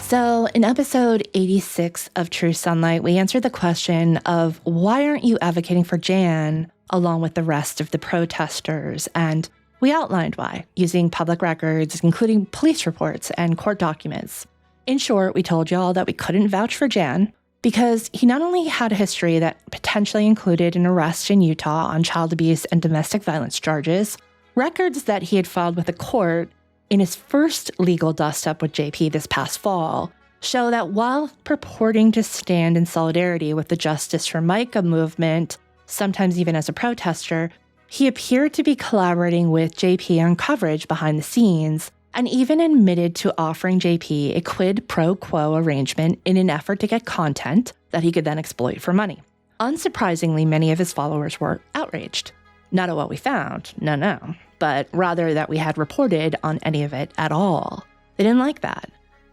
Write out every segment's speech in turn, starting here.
So in episode 86 of True Sunlight, we answered the question of why aren't you advocating for Jan along with the rest of the protesters? And we outlined why, using public records, including police reports and court documents. In short, we told y'all that we couldn't vouch for Jan because he not only had a history that potentially included an arrest in Utah on child abuse and domestic violence charges, records that he had filed with the court in his first legal dust-up with JP this past fall show that while purporting to stand in solidarity with the Justice for Micah movement, sometimes even as a protester, he appeared to be collaborating with JP on coverage behind the scenes and even admitted to offering JP a quid pro quo arrangement in an effort to get content that he could then exploit for money. Unsurprisingly, many of his followers were outraged. Not at what we found, no, but rather that we had reported on any of it at all. They didn't like that,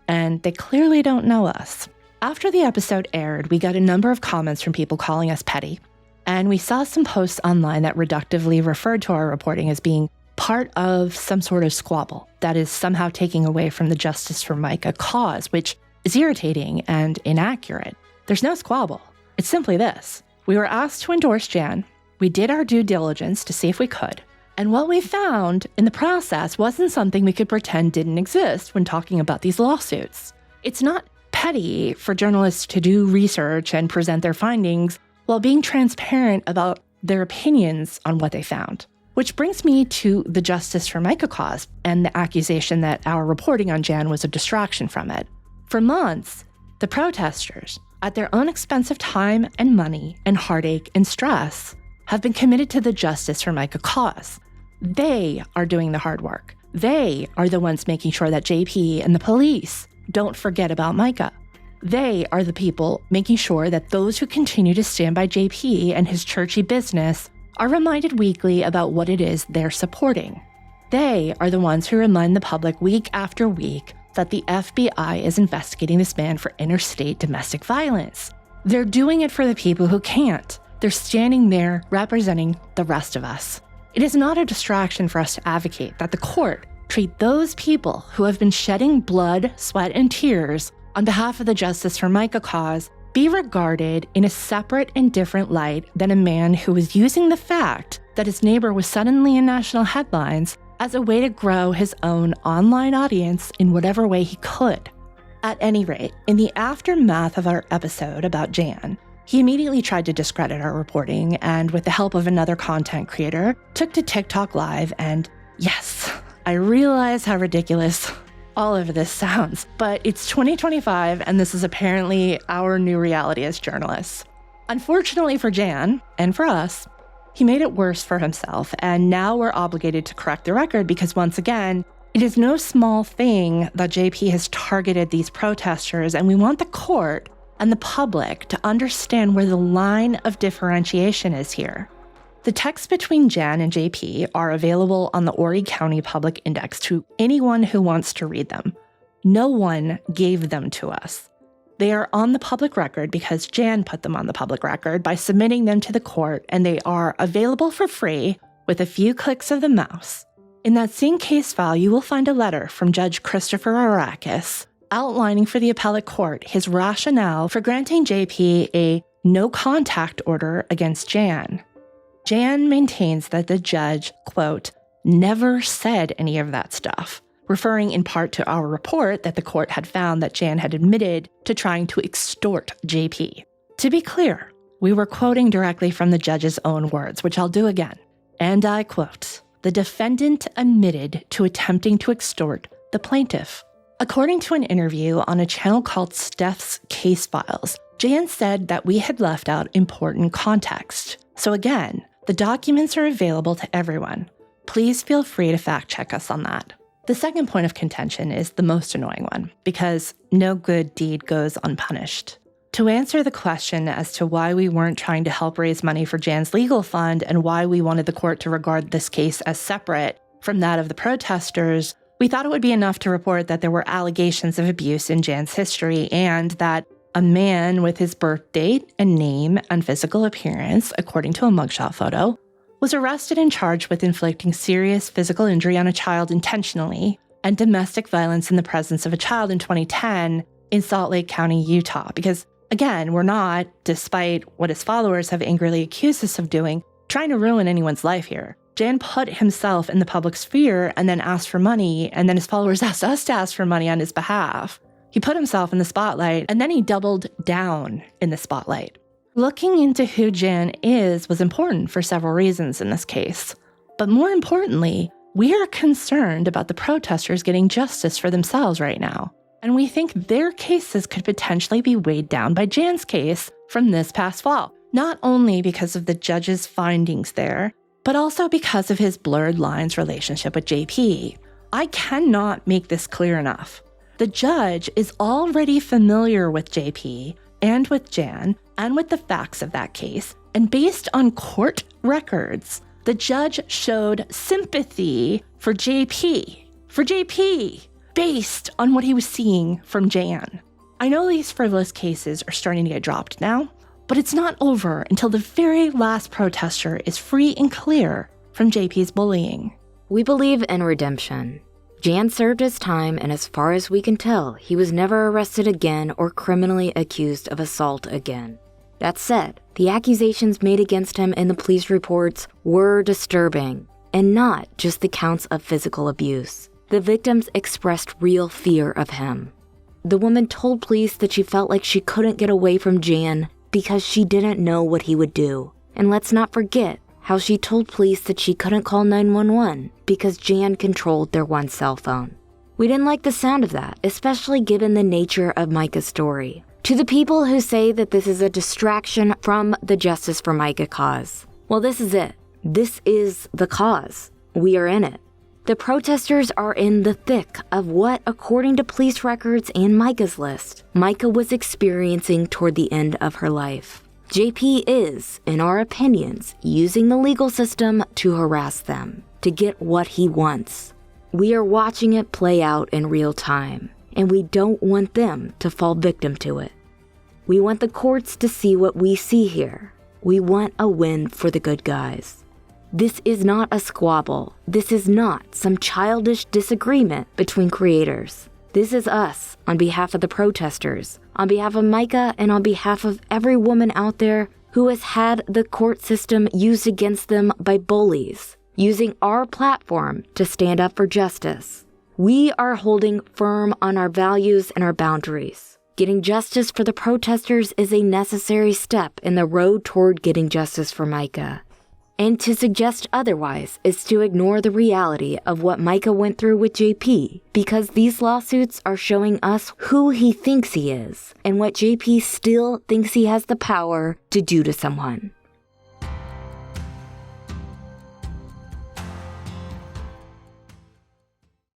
and they clearly don't know us. After the episode aired, we got a number of comments from people calling us petty, and we saw some posts online that reductively referred to our reporting as being part of some sort of squabble that is somehow taking away from the Justice for Micah cause, which is irritating and inaccurate. There's no squabble. It's simply this. We were asked to endorse Jan. We did our due diligence to see if we could. And what we found in the process wasn't something we could pretend didn't exist when talking about these lawsuits. It's not petty for journalists to do research and present their findings while being transparent about their opinions on what they found. Which brings me to the Justice for Micah cause and the accusation that our reporting on Jan was a distraction from it. For months, the protesters, at their own expensive time and money and heartache and stress, have been committed to the Justice for Micah cause. They are doing the hard work. They are the ones making sure that JP and the police don't forget about Micah. They are the people making sure that those who continue to stand by JP and his churchy business are reminded weekly about what it is they're supporting. They are the ones who remind the public week after week that the FBI is investigating this man for interstate domestic violence. They're doing it for the people who can't. They're standing there representing the rest of us. It is not a distraction for us to advocate that the court treat those people who have been shedding blood, sweat, and tears on behalf of the Justice for Micah cause be regarded in a separate and different light than a man who was using the fact that his neighbor was suddenly in national headlines as a way to grow his own online audience in whatever way he could. At any rate, in the aftermath of our episode about Jan, he immediately tried to discredit our reporting and, with the help of another content creator, took to TikTok Live and, yes, I realize how ridiculous all of this sounds, but it's 2025 and this is apparently our new reality as journalists. Unfortunately for Jan, and for us, he made it worse for himself, and now we're obligated to correct the record because once again, it is no small thing that JP has targeted these protesters, and we want the court and the public to understand where the line of differentiation is here. The texts between Jan and JP are available on the Horry County Public Index to anyone who wants to read them. No one gave them to us. They are on the public record because Jan put them on the public record by submitting them to the court, and they are available for free with a few clicks of the mouse. In that same case file, you will find a letter from Judge Christopher Arakis outlining for the appellate court his rationale for granting JP a no-contact order against Jan. Jan maintains that the judge, quote, never said any of that stuff, referring in part to our report that the court had found that Jan had admitted to trying to extort JP. To be clear, we were quoting directly from the judge's own words, which I'll do again. And I quote, the defendant admitted to attempting to extort the plaintiff. According to an interview on a channel called Steph's Case Files, Jan said that we had left out important context. So again, the documents are available to everyone. Please feel free to fact check us on that. The second point of contention is the most annoying one, because no good deed goes unpunished. To answer the question as to why we weren't trying to help raise money for Jan's legal fund and why we wanted the court to regard this case as separate from that of the protesters, we thought it would be enough to report that there were allegations of abuse in Jan's history and that a man with his birth date and name and physical appearance, according to a mugshot photo, was arrested and charged with inflicting serious physical injury on a child intentionally and domestic violence in the presence of a child in 2010 in Salt Lake County, Utah. Because again, we're not, despite what his followers have angrily accused us of doing, trying to ruin anyone's life here. Jan put himself in the public sphere and then asked for money, and then his followers asked us to ask for money on his behalf. He put himself in the spotlight, and then he doubled down in the spotlight. Looking into who Jan is was important for several reasons in this case. But more importantly, we are concerned about the protesters getting justice for themselves right now. And we think their cases could potentially be weighed down by Jan's case from this past fall. Not only because of the judge's findings there, but also because of his blurred lines relationship with JP. I cannot make this clear enough. The judge is already familiar with JP and with Jan and with the facts of that case, and based on court records, the judge showed sympathy for JP. Based on what he was seeing from Jan. I know these frivolous cases are starting to get dropped now, but it's not over until the very last protester is free and clear from JP's bullying. We believe in redemption. Jan served his time, and as far as we can tell, he was never arrested again or criminally accused of assault again. That said, the accusations made against him in the police reports were disturbing, and not just the counts of physical abuse. The victims expressed real fear of him. The woman told police that she felt like she couldn't get away from Jan because she didn't know what he would do. And let's not forget how she told police that she couldn't call 911 because Jan controlled their one cell phone. We didn't like the sound of that, especially given the nature of Micah's story. To the people who say that this is a distraction from the Justice for Micah cause, well, this is it. This is the cause. We are in it. The protesters are in the thick of what, according to police records and Micah's list, Micah was experiencing toward the end of her life. JP is, in our opinions, using the legal system to harass them, to get what he wants. We are watching it play out in real time, and we don't want them to fall victim to it. We want the courts to see what we see here. We want a win for the good guys. This is not a squabble. This is not some childish disagreement between creators. This is us, on behalf of the protesters, on behalf of Micah, and on behalf of every woman out there who has had the court system used against them by bullies, using our platform to stand up for justice. We are holding firm on our values and our boundaries. Getting justice for the protesters is a necessary step in the road toward getting justice for Micah. And to suggest otherwise is to ignore the reality of what Micah went through with JP, because these lawsuits are showing us who he thinks he is and what JP still thinks he has the power to do to someone.